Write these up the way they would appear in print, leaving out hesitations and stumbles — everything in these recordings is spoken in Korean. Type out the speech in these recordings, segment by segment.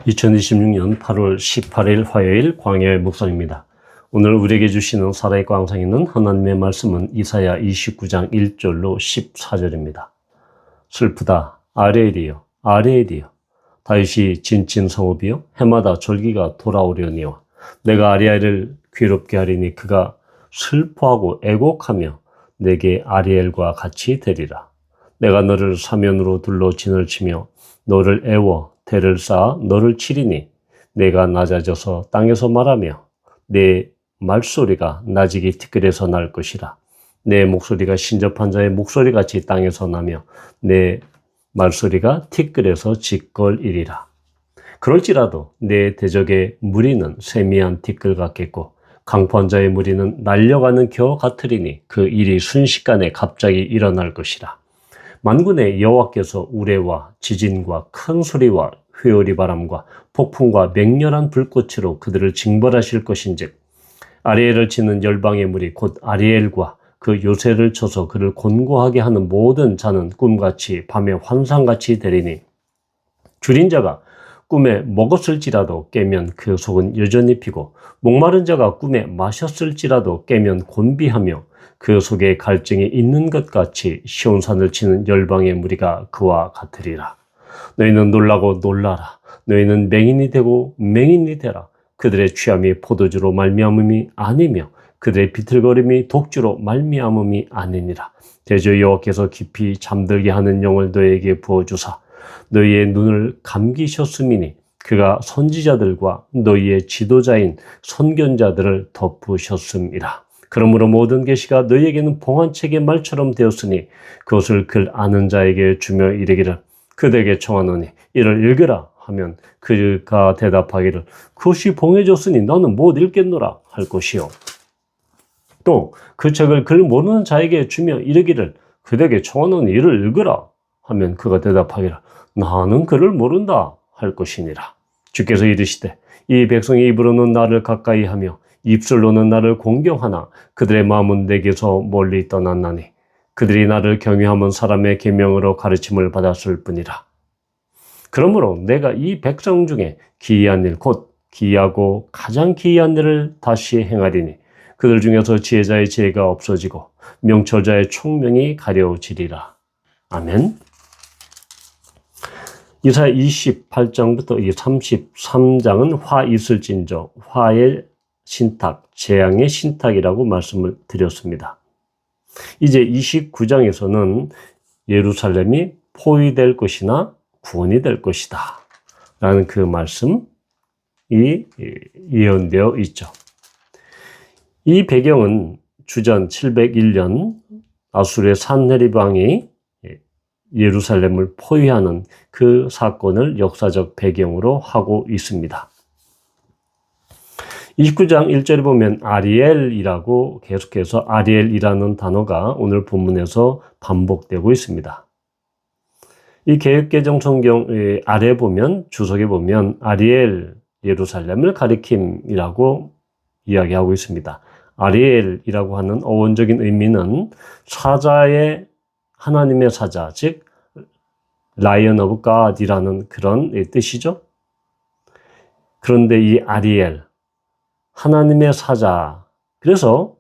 2026년 8월 18일 화요일 광야의 목소리입니다. 오늘 우리에게 주시는 살아있고 항상 있는 하나님의 말씀은 이사야 29장 1절로 14절입니다. 슬프다. 아레엘이여, 아레엘이여. 다윗이 진친 성읍이여, 해마다 절기가 돌아오려니와 내가 아리엘을 괴롭게 하리니 그가 슬퍼하고 애곡하며 내게 아리엘과 같이 되리라. 내가 너를 사면으로 둘러 진을 치며 너를 애워 대를 쌓아 너를 치리니 내가 낮아져서 땅에서 말하며 내 말소리가 나지기 티끌에서 날 것이라. 내 목소리가 신접한 자의 목소리같이 땅에서 나며 내 말소리가 티끌에서 짓걸이리라. 그럴지라도 내 대적의 무리는 세미한 티끌 같겠고 강포한 자의 무리는 날려가는 겨 같으리니 그 일이 순식간에 갑자기 일어날 것이라. 만군의 여호와께서 우레와 지진과 큰 소리와 회오리 바람과 폭풍과 맹렬한 불꽃으로 그들을 징벌하실 것인즉 아리엘을 치는 열방의 무리 곧 아리엘과 그 요새를 쳐서 그를 곤고하게 하는 모든 자는 꿈같이 밤에 환상같이 되리니 줄인 자가 꿈에 먹었을지라도 깨면 그 속은 여전히 피고 목마른 자가 꿈에 마셨을지라도 깨면 곤비하며 그 속에 갈증이 있는 것 같이 시온산을 치는 열방의 무리가 그와 같으리라. 너희는 놀라고 놀라라. 너희는 맹인이 되고 맹인이 되라. 그들의 취함이 포도주로 말미암음이 아니며 그들의 비틀거림이 독주로 말미암음이 아니니라. 대저 여호와께서 깊이 잠들게 하는 영을 너희에게 부어주사 너희의 눈을 감기셨음이니 그가 선지자들과 너희의 지도자인 선견자들을 덮으셨음이라. 그러므로 모든 계시가 너희에게는 봉안책의 말처럼 되었으니 그것을 글 아는 자에게 주며 이르기를 그대에게 청하노니 이를 읽으라 하면 그가 대답하기를 그것이 봉해졌으니 나는 못 읽겠노라 할 것이요. 또 그 책을 글 모르는 자에게 주며 이르기를 그대에게 청하노니 이를 읽으라 하면 그가 대답하기를 나는 그를 모른다 할 것이니라. 주께서 이르시되 이 백성의 입으로는 나를 가까이 하며 입술로는 나를 공경하나 그들의 마음은 내게서 멀리 떠났나니 그들이 나를 경외하면 사람의 계명으로 가르침을 받았을 뿐이라. 그러므로 내가 이 백성 중에 기이한 일 곧 기이하고 가장 기이한 일을 다시 행하리니 그들 중에서 지혜자의 지혜가 없어지고 명철자의 총명이 가려지리라. 아멘. 이사야 28장부터 33장은 화 있을진저 화의 신탁, 재앙의 신탁이라고 말씀을 드렸습니다. 이제 29장에서는 예루살렘이 포위될 것이나 구원이 될 것이다 라는 그 말씀이 예언되어 있죠. 이 배경은 주전 701년 아수르의 산헤립 왕이 예루살렘을 포위하는 그 사건을 역사적 배경으로 하고 있습니다. 29장 1절에 보면 아리엘이라고 계속해서 아리엘이라는 단어가 오늘 본문에서 반복되고 있습니다. 이 개역개정 성경 아래 보면 주석에 보면 아리엘 예루살렘을 가리킴이라고 이야기하고 있습니다. 아리엘이라고 하는 어원적인 의미는 사자의 하나님의 사자, 즉 Lion of God이라는 그런 뜻이죠. 그런데 이 아리엘 하나님의 사자. 그래서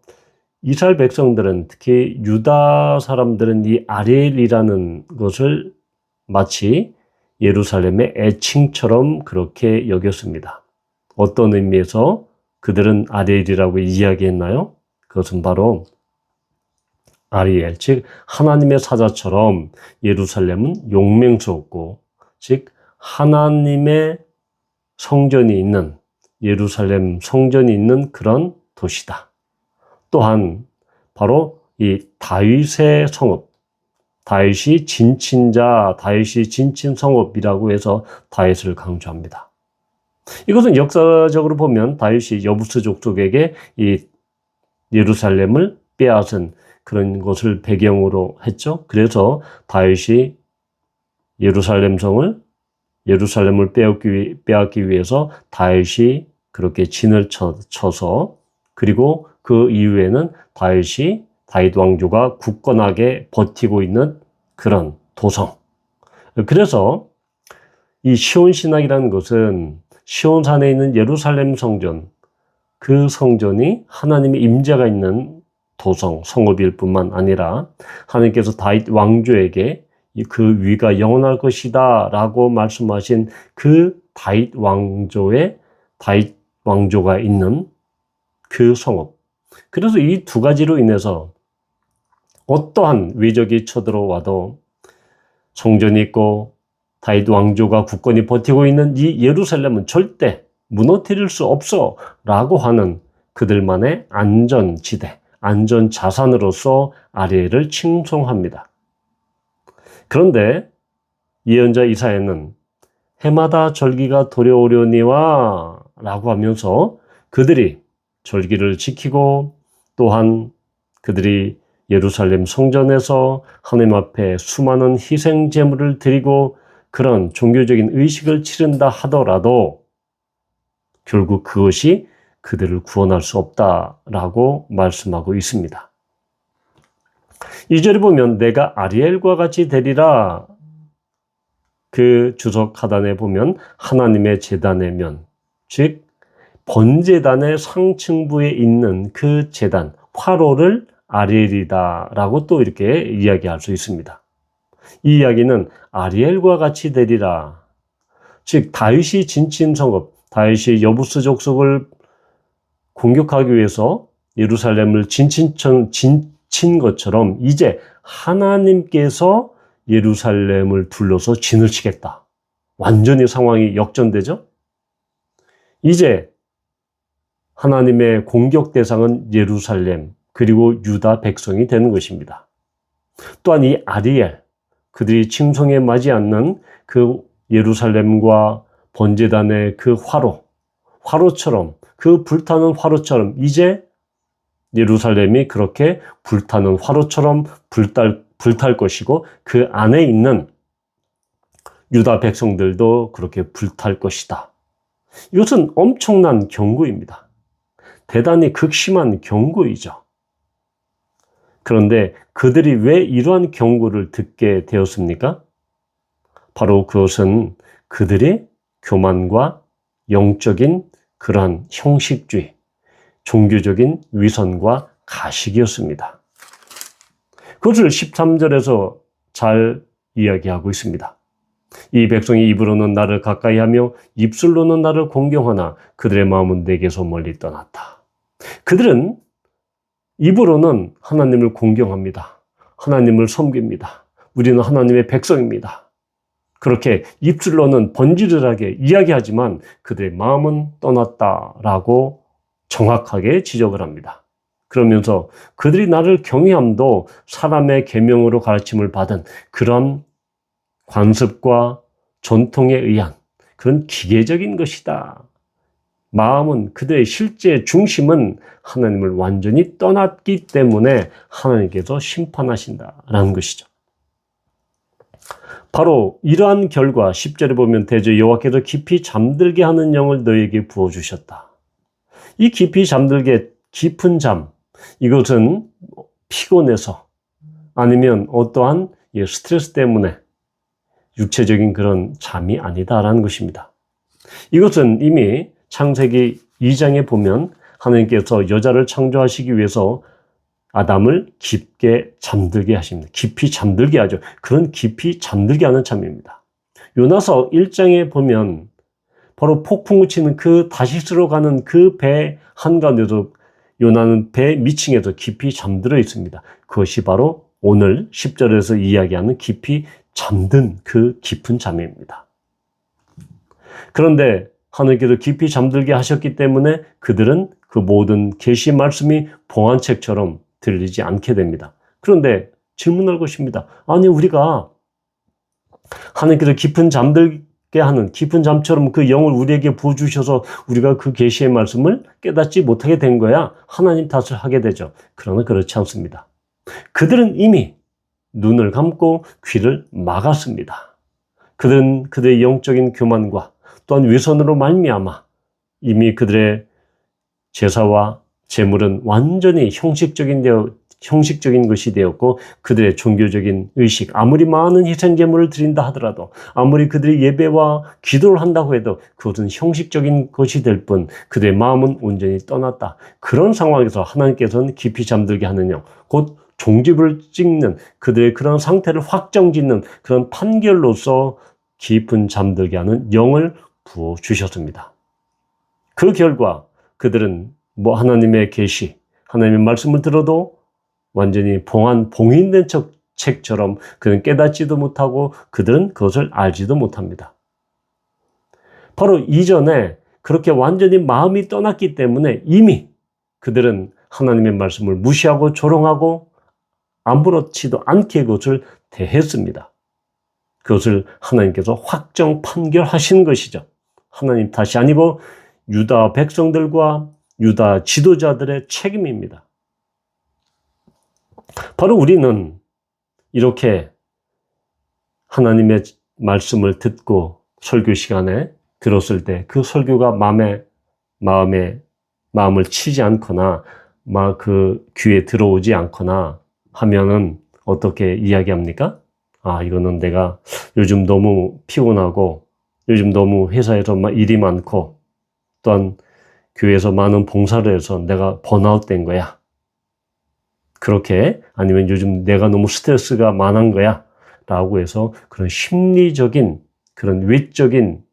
이스라엘 백성들은 특히 유다 사람들은 이 아리엘이라는 것을 마치 예루살렘의 애칭처럼 그렇게 여겼습니다. 어떤 의미에서 그들은 아리엘이라고 이야기했나요? 그것은 바로 아리엘, 즉 하나님의 사자처럼 예루살렘은 용맹스럽고 즉 하나님의 성전이 있는 예루살렘 성전이 있는 그런 도시다. 또한 바로 이 다윗의 성읍, 다윗이 진친자, 다윗이 진친 성읍이라고 해서 다윗을 강조합니다. 이것은 역사적으로 보면 다윗이 여부스 족속에게 이 예루살렘을 빼앗은 그런 것을 배경으로 했죠. 그래서 다윗이 예루살렘을 빼앗기 위해서 다윗이 그렇게 진을 쳐서 그리고 그 이후에는 다윗 왕조가 굳건하게 버티고 있는 그런 도성. 그래서 이 시온신학이라는 것은 시온산에 있는 예루살렘 성전, 그 성전이 하나님의 임재가 있는 도성, 성읍일 뿐만 아니라 하나님께서 다윗 왕조에게 그 위가 영원할 것이다 라고 말씀하신 그 다윗 왕조가 있는 그 성읍. 그래서 이 두 가지로 인해서 어떠한 외적이 쳐들어와도 성전이 있고 다윗 왕조가 굳건히 버티고 있는 이 예루살렘은 절대 무너뜨릴 수 없어 라고 하는 그들만의 안전지대, 안전자산으로서 아리엘을 칭송합니다. 그런데 예언자 이사야는 해마다 절기가 도래오려니와 라고 하면서 그들이 절기를 지키고 또한 그들이 예루살렘 성전에서 하나님 앞에 수많은 희생 제물을 드리고 그런 종교적인 의식을 치른다 하더라도 결국 그것이 그들을 구원할 수 없다라고 말씀하고 있습니다. 2절에 보면 내가 아리엘과 같이 되리라. 그 주석 하단에 보면 하나님의 제단의 면, 즉 번제단의 상층부에 있는 그 제단, 화로를 아리엘이다 라고 또 이렇게 이야기할 수 있습니다. 이 이야기는 아리엘과 같이 되리라. 즉 다윗이 진친 성읍, 다윗이 여부스 족속을 공격하기 위해서 예루살렘을 진친 것처럼 이제 하나님께서 예루살렘을 둘러서 진을 치겠다. 완전히 상황이 역전되죠? 이제 하나님의 공격 대상은 예루살렘 그리고 유다 백성이 되는 것입니다. 또한 이 아리엘, 그들이 칭송에 맞지 않는 그 예루살렘과 번제단의 그 화로처럼 그 불타는 화로처럼 이제 예루살렘이 그렇게 불타는 화로처럼 불탈 것이고 그 안에 있는 유다 백성들도 그렇게 불탈 것이다. 이것은 엄청난 경고입니다. 대단히 극심한 경고이죠. 그런데 그들이 왜 이러한 경고를 듣게 되었습니까? 바로 그것은 그들이 교만과 영적인 그러한 형식주의, 종교적인 위선과 가식이었습니다. 그것을 13절에서 잘 이야기하고 있습니다. 이 백성이 입으로는 나를 가까이하며 입술로는 나를 공경하나 그들의 마음은 내게서 멀리 떠났다. 그들은 입으로는 하나님을 공경합니다. 하나님을 섬깁니다. 우리는 하나님의 백성입니다. 그렇게 입술로는 번지르르하게 이야기하지만 그들의 마음은 떠났다라고 정확하게 지적을 합니다. 그러면서 그들이 나를 경외함도 사람의 계명으로 가르침을 받은 그런 관습과 전통에 의한 그런 기계적인 것이다. 마음은 그들의 실제 중심은 하나님을 완전히 떠났기 때문에 하나님께서 심판하신다라는 것이죠. 바로 이러한 결과 10절에 보면 대저 여호와께서 깊이 잠들게 하는 영을 너에게 부어주셨다. 이 깊이 잠들게 깊은 잠, 이것은 피곤해서 아니면 어떠한 스트레스 때문에 육체적인 그런 잠이 아니다라는 것입니다. 이것은 이미 창세기 2장에 보면 하나님께서 여자를 창조하시기 위해서 아담을 깊게 잠들게 하십니다. 깊이 잠들게 하죠. 그런 깊이 잠들게 하는 잠입니다. 요나서 1장에 보면 바로 폭풍우 치는 그 다시스로 가는 그 배 한가운데도 요나는 배 미층에서 깊이 잠들어 있습니다. 그것이 바로 오늘 10절에서 이야기하는 깊이 잠든 그 깊은 잠입니다. 그런데 하나님께서 깊이 잠들게 하셨기 때문에 그들은 그 모든 계시 말씀이 봉안책처럼 들리지 않게 됩니다. 그런데 질문할 것입니다. 아니 우리가 하나님께서 깊은 잠들게 하는 깊은 잠처럼 그 영을 우리에게 부어주셔서 우리가 그 계시의 말씀을 깨닫지 못하게 된 거야 하나님 탓을 하게 되죠. 그러나 그렇지 않습니다. 그들은 이미 눈을 감고 귀를 막았습니다. 그들은 그들의 영적인 교만과 또한 위선으로 말미암아 이미 그들의 제사와 제물은 완전히 형식적인 형식적인 것이 되었고 그들의 종교적인 의식, 아무리 많은 희생제물을 드린다 하더라도 아무리 그들이 예배와 기도를 한다고 해도 그것은 형식적인 것이 될 뿐 그들의 마음은 온전히 떠났다. 그런 상황에서 하나님께서는 깊이 잠들게 하는 영, 곧 종집을 찍는 그들의 그런 상태를 확정짓는 그런 판결로서 깊은 잠들게 하는 영을 부어주셨습니다. 그 결과 그들은 하나님의 계시, 하나님의 말씀을 들어도 완전히 봉인된 책처럼 그들은 깨닫지도 못하고 그들은 그것을 알지도 못합니다. 바로 이전에 그렇게 완전히 마음이 떠났기 때문에 이미 그들은 하나님의 말씀을 무시하고 조롱하고 아무렇지도 않게 그것을 대했습니다. 그것을 하나님께서 확정 판결하신 것이죠. 하나님 탓이 아니고 유다 백성들과 유다 지도자들의 책임입니다. 바로 우리는 이렇게 하나님의 말씀을 듣고 설교 시간에 들었을 때 그 설교가 마음을 치지 않거나 그 귀에 들어오지 않거나 하면은 어떻게 이야기합니까? 이거는 내가 요즘 너무 피곤하고 요즘 너무 회사에서 일이 많고 또한 교회에서 많은 봉사를 해서 내가 번아웃 된 거야. 그렇게 아니면 요즘 내가 너무 스트레스가 많은 거야. 라고 해서 그런 심리적인 그런 외적인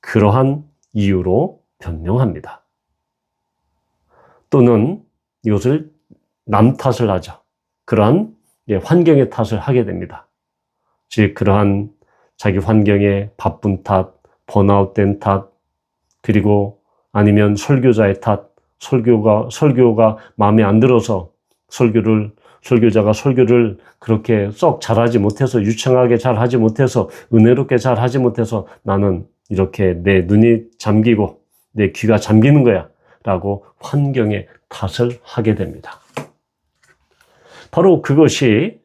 그러한 이유로 변명합니다. 또는 이것을 남 탓을 하죠. 그러한 환경의 탓을 하게 됩니다. 즉 그러한 자기 환경의 바쁜 탓, 번아웃된 탓, 그리고 아니면 설교자의 탓, 설교가 마음에 안 들어서 설교자가 설교를 그렇게 썩 잘하지 못해서 유창하게 잘하지 못해서 은혜롭게 잘하지 못해서 나는 이렇게 내 눈이 잠기고 내 귀가 잠기는 거야 라고 환경의 탓을 하게 됩니다. 바로 그것이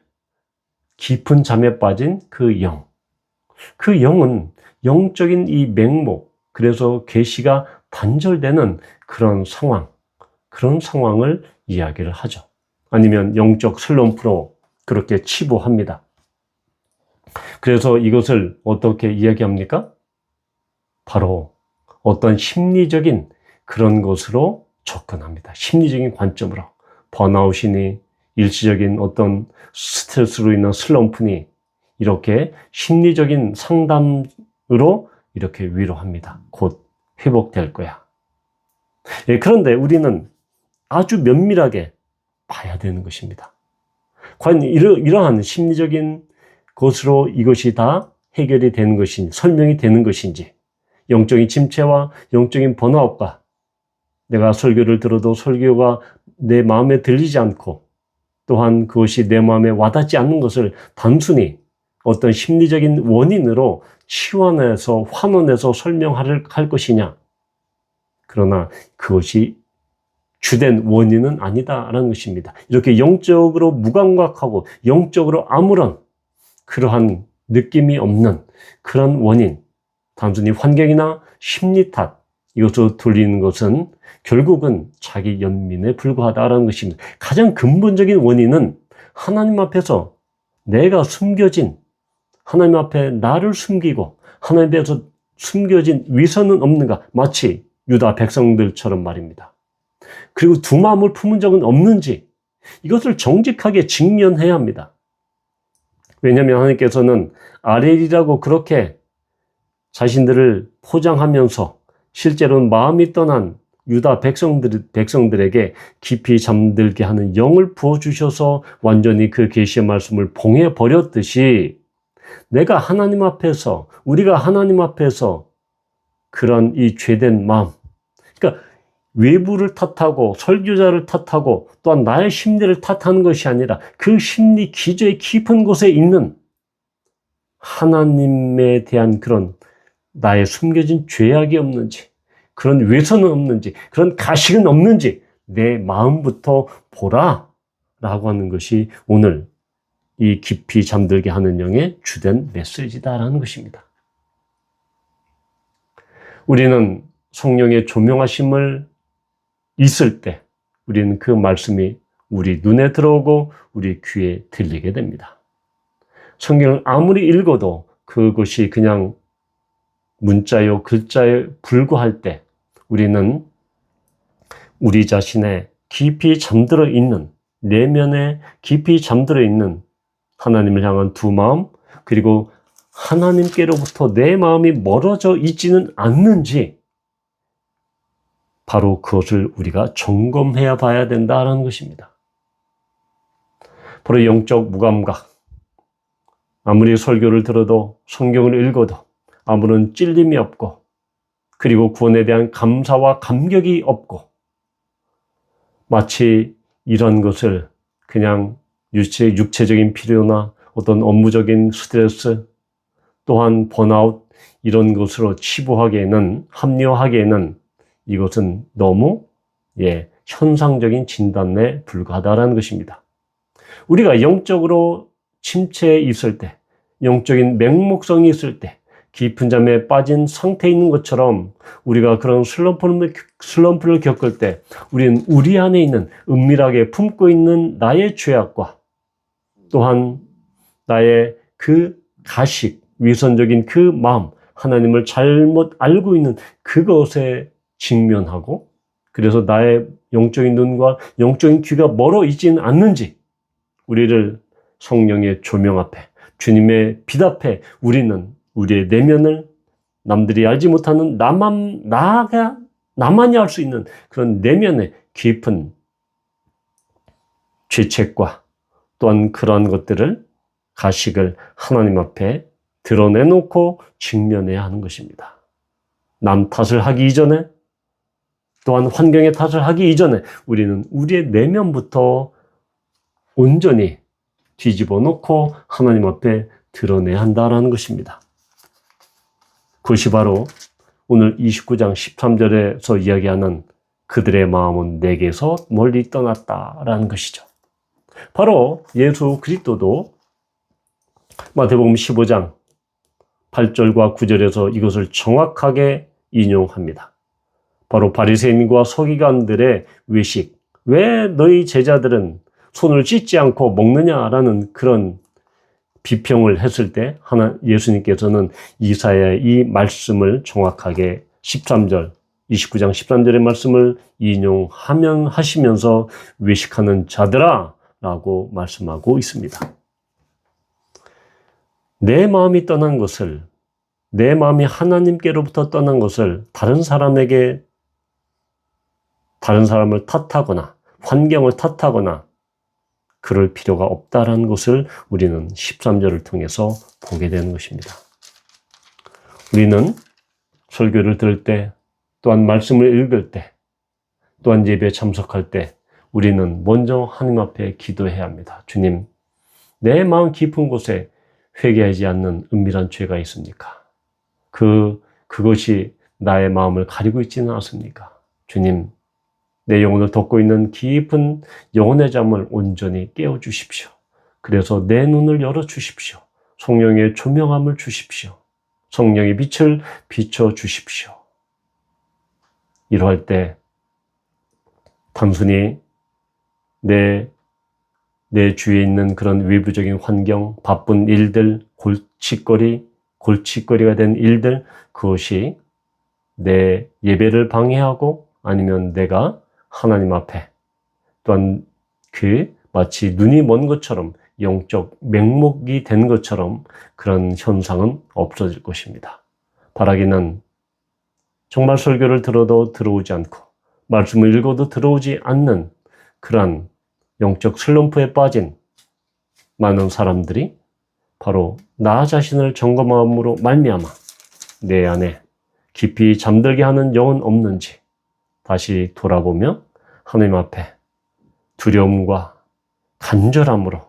깊은 잠에 빠진 그 영. 그 영은 영적인 이 맹목, 그래서 계시가 단절되는 그런 상황을 이야기를 하죠. 아니면 영적 슬럼프로 그렇게 치부합니다. 그래서 이것을 어떻게 이야기합니까? 바로 어떤 심리적인 그런 것으로 접근합니다. 심리적인 관점으로. 번아웃이니 일시적인 어떤 스트레스로 인한 슬럼프니 이렇게 심리적인 상담으로 이렇게 위로합니다. 곧 회복될 거야. 그런데 우리는 아주 면밀하게 봐야 되는 것입니다. 과연 이러한 심리적인 것으로 이것이 다 해결이 되는 것인지, 설명이 되는 것인지, 영적인 침체와 영적인 번아웃과 내가 설교를 들어도 설교가 내 마음에 들리지 않고 또한 그것이 내 마음에 와닿지 않는 것을 단순히 어떤 심리적인 원인으로 치환해서 환원해서 설명할 것이냐. 그러나 그것이 주된 원인은 아니다라는 것입니다. 이렇게 영적으로 무감각하고 영적으로 아무런 그러한 느낌이 없는 그런 원인, 단순히 환경이나 심리 탓, 이것으로 돌리는 것은 결국은 자기 연민에 불과하다라는 것입니다. 가장 근본적인 원인은 하나님 앞에서 내가 숨겨진, 하나님 앞에 나를 숨기고 하나님 앞에서 숨겨진 위선은 없는가? 마치 유다 백성들처럼 말입니다. 그리고 두 마음을 품은 적은 없는지 이것을 정직하게 직면해야 합니다. 왜냐하면 하나님께서는 아렐이라고 그렇게 자신들을 포장하면서 실제로는 마음이 떠난 유다 백성들에게 깊이 잠들게 하는 영을 부어주셔서 완전히 그 계시의 말씀을 봉해버렸듯이 내가 하나님 앞에서, 우리가 하나님 앞에서 그런 이 죄된 마음, 그러니까 외부를 탓하고 설교자를 탓하고 또한 나의 심리를 탓하는 것이 아니라 그 심리 기저의 깊은 곳에 있는 하나님에 대한 그런 나의 숨겨진 죄악이 없는지, 그런 외선은 없는지, 그런 가식은 없는지 내 마음부터 보라 라고 하는 것이 오늘 이 깊이 잠들게 하는 영의 주된 메시지다라는 것입니다. 우리는 성령의 조명하심을 있을 때 우리는 그 말씀이 우리 눈에 들어오고 우리 귀에 들리게 됩니다. 성경을 아무리 읽어도 그것이 그냥 문자요, 글자에 불과할 때 우리는 우리 자신의 깊이 잠들어 있는, 내면에 깊이 잠들어 있는 하나님을 향한 두 마음, 그리고 하나님께로부터 내 마음이 멀어져 있지는 않는지 바로 그것을 우리가 점검해야 봐야 된다는 것입니다. 바로 영적 무감각. 아무리 설교를 들어도 성경을 읽어도 아무런 찔림이 없고, 그리고 구원에 대한 감사와 감격이 없고, 마치 이런 것을 그냥 육체적인 필요나 어떤 업무적인 스트레스, 또한 번아웃 이런 것으로 치부하기에는, 합리화하기에는 이것은 너무 현상적인 진단에 불과하다는 것입니다. 우리가 영적으로 침체에 있을 때, 영적인 맹목성이 있을 때, 깊은 잠에 빠진 상태에 있는 것처럼 우리가 그런 슬럼프를 겪을 때 우리는 우리 안에 있는, 은밀하게 품고 있는 나의 죄악과 또한 나의 그 가식, 위선적인 그 마음, 하나님을 잘못 알고 있는 그것에 직면하고, 그래서 나의 영적인 눈과 영적인 귀가 멀어 있지는 않는지 우리를 성령의 조명 앞에, 주님의 빛 앞에 우리는 우리의 내면을 남들이 알지 못하는 나만이 알 수 있는 그런 내면의 깊은 죄책과 또한 그러한 것들을, 가식을 하나님 앞에 드러내놓고 직면해야 하는 것입니다. 남 탓을 하기 이전에, 또한 환경의 탓을 하기 이전에 우리는 우리의 내면부터 온전히 뒤집어 놓고 하나님 앞에 드러내야 한다는 것입니다. 그것이 바로 오늘 29장 13절에서 이야기하는 그들의 마음은 내게서 멀리 떠났다라는 것이죠. 바로 예수 그리스도도 마태복음 15장 8절과 9절에서 이것을 정확하게 인용합니다. 바로 바리새인과 서기관들의 외식, 왜 너희 제자들은 손을 씻지 않고 먹느냐라는 그런 비평을 했을 때 예수님께서는 이사야의 이 말씀을 정확하게 29장 13절의 말씀을 인용하시면서 외식하는 자들아 라고 말씀하고 있습니다. 내 마음이 떠난 것을, 내 마음이 하나님께로부터 떠난 것을 다른 사람을 탓하거나 환경을 탓하거나 그럴 필요가 없다라는 것을 우리는 13절을 통해서 보게 되는 것입니다. 우리는 설교를 들을 때, 또한 말씀을 읽을 때, 또한 예배에 참석할 때 우리는 먼저 하나님 앞에 기도해야 합니다. 주님, 내 마음 깊은 곳에 회개하지 않는 은밀한 죄가 있습니까? 그것이 나의 마음을 가리고 있지는 않습니까? 주님, 내 영혼을 덮고 있는 깊은 영혼의 잠을 온전히 깨워주십시오. 그래서 내 눈을 열어주십시오. 성령의 조명함을 주십시오. 성령의 빛을 비춰주십시오. 이러할 때 단순히 내 주위에 있는 그런 외부적인 환경, 바쁜 일들, 골칫거리가 된 일들, 그것이 내 예배를 방해하고 아니면 내가 하나님 앞에 또한 마치 눈이 먼 것처럼 영적 맹목이 된 것처럼 그런 현상은 없어질 것입니다. 바라기는 정말 설교를 들어도 들어오지 않고 말씀을 읽어도 들어오지 않는 그런 영적 슬럼프에 빠진 많은 사람들이 바로 나 자신을 점검함으로 말미암아 내 안에 깊이 잠들게 하는 영은 없는지 다시 돌아보며 하나님 앞에 두려움과 간절함으로,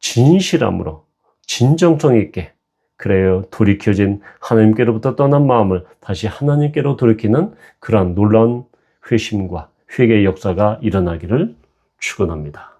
진실함으로, 진정성 있게, 그래요, 돌이켜진 하나님께로부터 떠난 마음을 다시 하나님께로 돌이키는 그러한 놀라운 회심과 회개의 역사가 일어나기를 축원합니다.